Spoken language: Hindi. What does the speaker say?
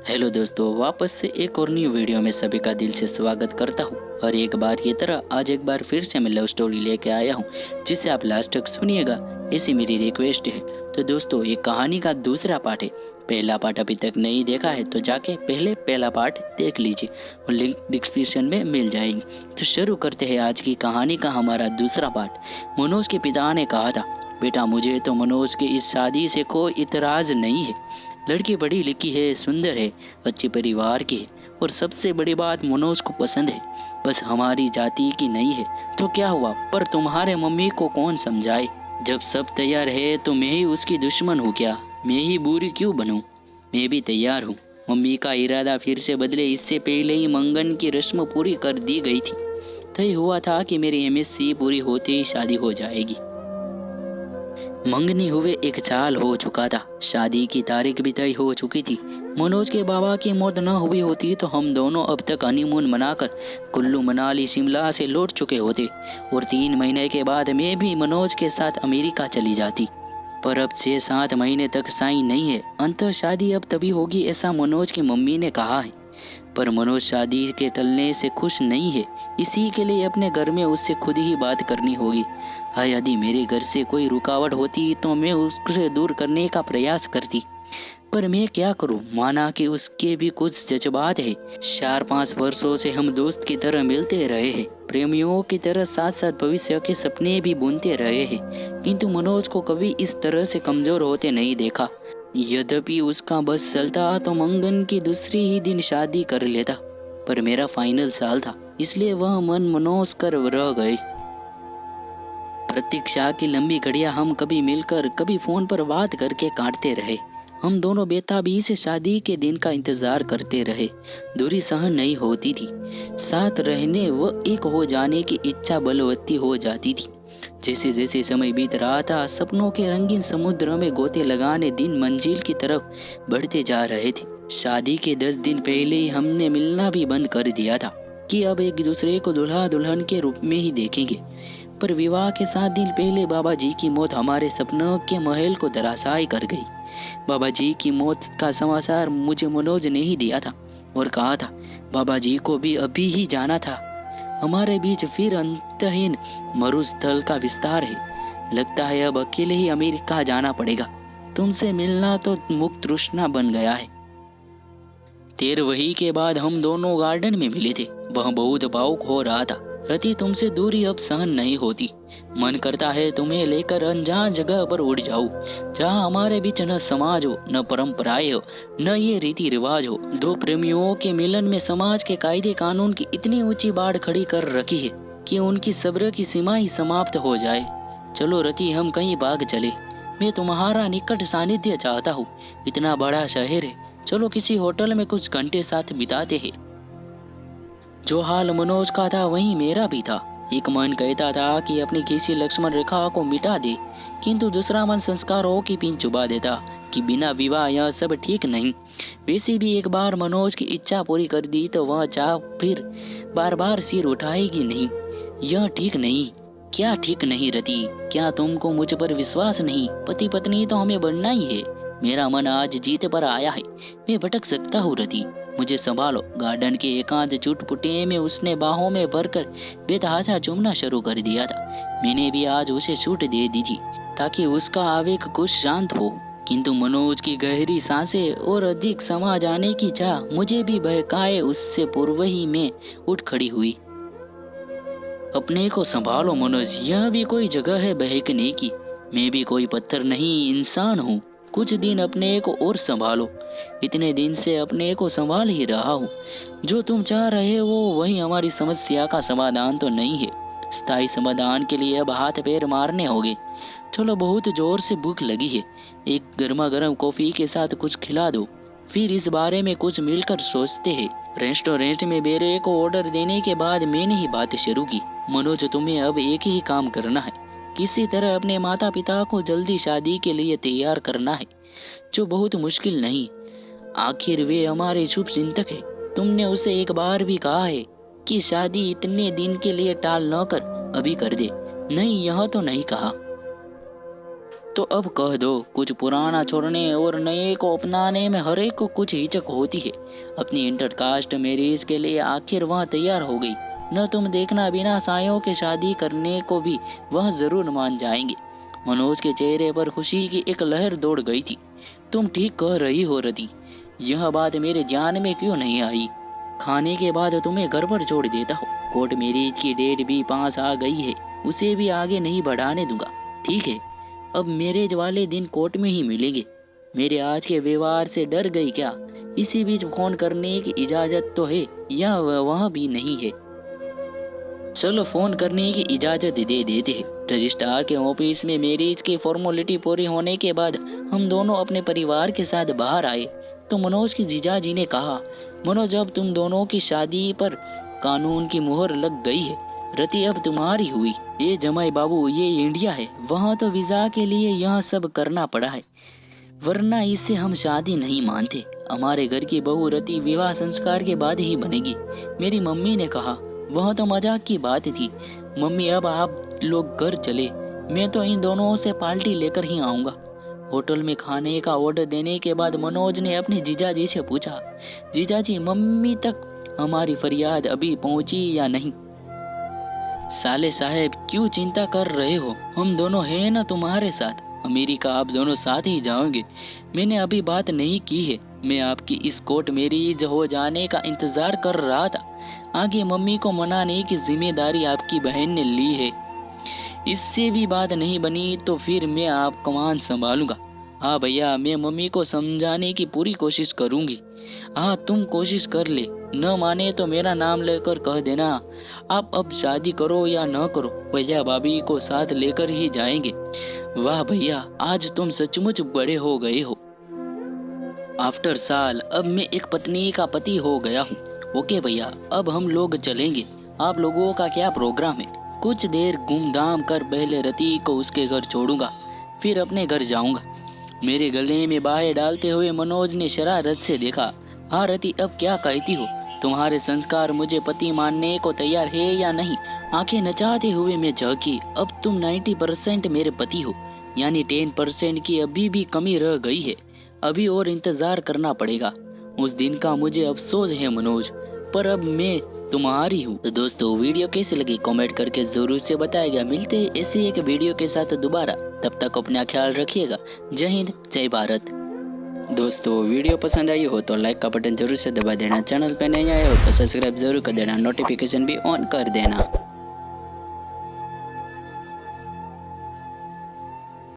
हेलो दोस्तों, वापस से एक और न्यू वीडियो में सभी का दिल से स्वागत करता हूँ। और एक बार की तरह आज एक बार फिर से मैं लव स्टोरी लेके आया हूँ, जिसे आप लास्ट तक सुनिएगा, ऐसी मेरी रिक्वेस्ट है। तो दोस्तों, ये कहानी का दूसरा पार्ट है। पहला पार्ट अभी तक नहीं देखा है तो जाके पहले पहला पार्ट देख लीजिए और लिंक डिस्क्रिप्शन में मिल जाएगी। तो शुरू करते हैं आज की कहानी का हमारा दूसरा पार्ट। मनोज के पिता ने कहा था, बेटा मुझे तो मनोज की इस शादी से कोई इतराज़ नहीं है। लड़की पढ़ी लिखी है, सुंदर है, अच्छे परिवार की है और सबसे बड़ी बात मनोज को पसंद है। बस हमारी जाति की नहीं है तो क्या हुआ, पर तुम्हारे मम्मी को कौन समझाए। जब सब तैयार है तो मैं ही उसकी दुश्मन हूँ क्या? मैं ही बुरी क्यों बनूं? मैं भी तैयार हूँ। मम्मी का इरादा फिर से बदले, इससे पहले ही मंगन की रस्म पूरी कर दी गई थी। तय हुआ था कि मेरी एमएससी पूरी होते ही शादी हो जाएगी। मंगनी हुए एक साल हो चुका था, शादी की तारीख भी तय हो चुकी थी। मनोज के बाबा की मौत न हुई होती तो हम दोनों अब तक हनीमून मनाकर कुल्लू मनाली शिमला से लौट चुके होते और 3 महीने के बाद मैं भी मनोज के साथ अमेरिका चली जाती। पर अब 6-7 महीने तक साइन नहीं है। अंततः शादी अब तभी होगी, ऐसा मनोज की मम्मी ने कहा है। पर मनोज शादी के टलने से खुश नहीं है। इसी के लिए अपने घर में उससे खुद ही बात करनी होगी। हाय, यदि मेरे घर से कोई रुकावट होती तो मैं उससे दूर करने का प्रयास करती, पर मैं क्या करूं। माना कि उसके भी कुछ जज्बात है। 4-5 वर्षों से हम दोस्त की तरह मिलते रहे हैं, प्रेमियों की तरह साथ साथ भविष्य के सपने भी बुनते रहे हैं, किंतु मनोज को कभी इस तरह से कमजोर होते नहीं देखा। यद्यपि उसका बस चलता तो मंगन की दूसरी ही दिन शादी कर लेता, पर मेरा फाइनल साल था, इसलिए वह मन मनोज कर रह गए। प्रतीक्षा की लंबी घड़ियां हम कभी मिलकर कभी फोन पर बात करके काटते रहे। हम दोनों बेताबी से शादी के दिन का इंतजार करते रहे। दूरी सहन नहीं होती थी, साथ रहने व एक हो जाने की इच्छा बलवत्ती हो जाती थी। जैसे जैसे समय बीत रहा था, सपनों के रंगीन समुद्र में गोते लगाने दिन मंजिल की तरफ बढ़ते जा रहे थे। शादी के 10 दिन पहले ही हमने मिलना भी बंद कर दिया था कि अब एक दूसरे को दुल्हा दुल्हन के रूप में ही देखेंगे। पर विवाह के 7 दिन पहले बाबा जी की मौत हमारे सपनों के महल को धराशायी कर गई। बाबा जी की मौत का समाचार मुझे मनोज ने ही दिया था और कहा था बाबा जी को भी अभी ही जाना था। हमारे बीच फिर अंतहीन मरुस्थल का विस्तार है। लगता है अब अकेले ही अमेरिका जाना पड़ेगा। तुमसे मिलना तो मुक्त तृष्णा बन गया है। 13वीं के बाद हम दोनों गार्डन में मिले थे। वह बहुत भावुक हो रहा था। रति, तुमसे दूरी अब सहन नहीं होती। मन करता है तुम्हें लेकर अनजान जगह पर उड़ जाऊं, जहां हमारे बीच न समाज हो, न परंपराएं हो, न ये रीति रिवाज हो। दो प्रेमियों के मिलन में समाज के कायदे कानून की इतनी ऊंची बाड़ खड़ी कर रखी है कि उनकी सब्र की सीमा ही समाप्त हो जाए। चलो रति, हम कहीं भाग चले। मैं तुम्हारा निकट सानिध्य चाहता हूँ। इतना बड़ा शहर है, चलो किसी होटल में कुछ घंटे साथ बिताते हैं। जो हाल मनोज का था वही मेरा भी था। एक मन कहता था कि अपनी खींची लक्ष्मण रेखा को मिटा दे, किंतु दूसरा मन संस्कारों की पिन चुबा देता कि बिना विवाह यह सब ठीक नहीं। वैसे भी एक बार मनोज की इच्छा पूरी कर दी तो वह चाह फिर बार बार सिर उठाएगी नहीं। यह ठीक नहीं। क्या ठीक नहीं रति? क्या तुमको मुझ पर विश्वास नहीं? पति पत्नी तो हमें बनना ही है। मेरा मन आज जीत पर आया है। मैं भटक सकता हूँ रति, मुझे संभालो। गार्डन के एकांत चुटपुटे में उसने बाहों में भरकर बेतहाशा चूमना शुरू कर दिया था। मैंने भी आज उसे छूट दे दी थी ताकि उसका आवेग कुछ शांत हो, किंतु मनोज की गहरी सांसें और अधिक समा जाने की चाह मुझे भी बहकाए उससे पूर्व ही मैं उठ खड़ी हुई। अपने को संभालो मनोज, यह भी कोई जगह है बहकने की। मैं भी कोई पत्थर नहीं, इंसान हूँ। कुछ दिन अपने को और संभालो। इतने दिन से अपने को संभाल ही रहा हूँ। जो तुम चाह रहे हो वही हमारी समस्या का समाधान तो नहीं है। स्थायी समाधान के लिए अब हाथ पैर मारने होंगे। चलो, बहुत जोर से भूख लगी है। एक गर्मा गर्म कॉफी के साथ कुछ खिला दो, फिर इस बारे में कुछ मिलकर सोचते हैं। रेस्टोरेंट में बेरे को ऑर्डर देने के बाद मैंने ही बात शुरू की। मनोज, तुम्हें अब एक ही काम करना है, किसी तरह अपने माता पिता को जल्दी शादी के लिए तैयार करना है, जो बहुत मुश्किल नहीं। आखिर वे हमारे शुभ चिंतक है। तुमने उसे एक बार भी कहा है कि शादी इतने दिन के लिए टाल न कर, अभी कर दे? नहीं, यह तो नहीं कहा। तो अब कह दो, कुछ पुराना छोड़ने और नए को अपनाने में हर एक को कुछ हिचक होती है। अपनी इंटरकास्ट मैरिज के लिए आखिर वह तैयार हो गई। न तुम देखना, बिना सायों के शादी करने को भी वह जरूर मान जाएंगे। मनोज के चेहरे पर खुशी की एक लहर दौड़ गई थी। तुम ठीक कह रही हो रति, यह बात मेरे ध्यान में क्यों नहीं आई। खाने के बाद तुम्हें घर पर छोड़ देता हूँ। कोर्ट मैरिज की डेट भी पास आ गई है, उसे भी आगे नहीं बढ़ाने दूंगा। ठीक है, अब मैरिज वाले दिन कोर्ट में ही मिलेंगे। मेरे आज के व्यवहार से डर गई क्या? इसी बीच फोन करने की इजाजत तो है या वह भी नहीं है? चलो फोन करने की इजाजत दे देते हैं। रजिस्ट्रार के ऑफिस में मैरिज की फॉर्मेलिटी पूरी होने के बाद हम दोनों अपने परिवार के साथ बाहर आए तो मनोज की जीजाजी ने कहा, मनोज अब तुम दोनों की शादी पर कानून की मुहर लग गई है। रति अब तुम्हारी हुई। ये जमाई बाबू, ये इंडिया है, वहाँ तो वीजा के लिए यह सब करना पड़ा है, वरना इससे हम शादी नहीं मानते। हमारे घर की बहू रति विवाह संस्कार के बाद ही बनेगी। मेरी मम्मी ने कहा। वह तो मजाक की बात थी। मम्मी अब आप लोग घर चले, मैं तो इन दोनों से पार्टी लेकर ही आऊंगा। होटल में खाने का ऑर्डर देने के बाद मनोज ने अपने जीजाजी से पूछा, जीजाजी मम्मी तक हमारी फरियाद अभी पहुंची या नहीं? साले साहब क्यों चिंता कर रहे हो, हम दोनों हैं ना तुम्हारे साथ। अमेरिका आप दोनों साथ ही जाओगे। मैंने अभी बात नहीं की है, मैं आपकी इस कोर्ट मैरिज हो जाने का इंतजार कर रहा था। आगे मम्मी को मनाने की जिम्मेदारी आपकी बहन ने ली है। इससे भी बात नहीं बनी तो फिर मैं आप कमान संभालूंगा। हाँ भैया, मैं मम्मी को समझाने की पूरी कोशिश करूंगी। हाँ तुम कोशिश कर ले, न माने तो मेरा नाम लेकर कह देना। आप अब शादी करो या न करो, भैया भाभी को साथ लेकर ही जाएंगे। वाह भैया, आज तुम सचमुच बड़े हो गए हो। आफ्टर साल अब मैं एक पत्नी का पति हो गया हूँ। ओके भैया, अब हम लोग चलेंगे। आप लोगों का क्या प्रोग्राम है? कुछ देर घूमधाम कर पहले रति को उसके घर छोड़ूंगा, फिर अपने घर जाऊंगा। मेरे गले में बाहें डालते हुए मनोज ने शरारत से देखा। हाँ रति, अब क्या कहती हो? तुम्हारे संस्कार मुझे पति मानने को तैयार है या नहीं? आंखें नचाते हुए मैं झांकी। अब तुम 90% मेरे पति हो, यानी 10% की अभी भी कमी रह गई है। अभी और इंतजार करना पड़ेगा। उस दिन का मुझे अफसोस है मनोज, पर अब मैं तुम्हारी हूँ। तो दोस्तों, वीडियो कैसी लगी कमेंट करके जरूर से बताएगा। मिलते हैं ऐसी एक वीडियो के साथ दोबारा, तब तक अपना ख्याल रखिएगा। जय हिंद, जय भारत। दोस्तों, वीडियो पसंद आई हो तो लाइक का बटन जरूर से दबा देना। चैनल पे नए आए हो तो सब्सक्राइब जरूर कर देना, नोटिफिकेशन भी ऑन कर देना।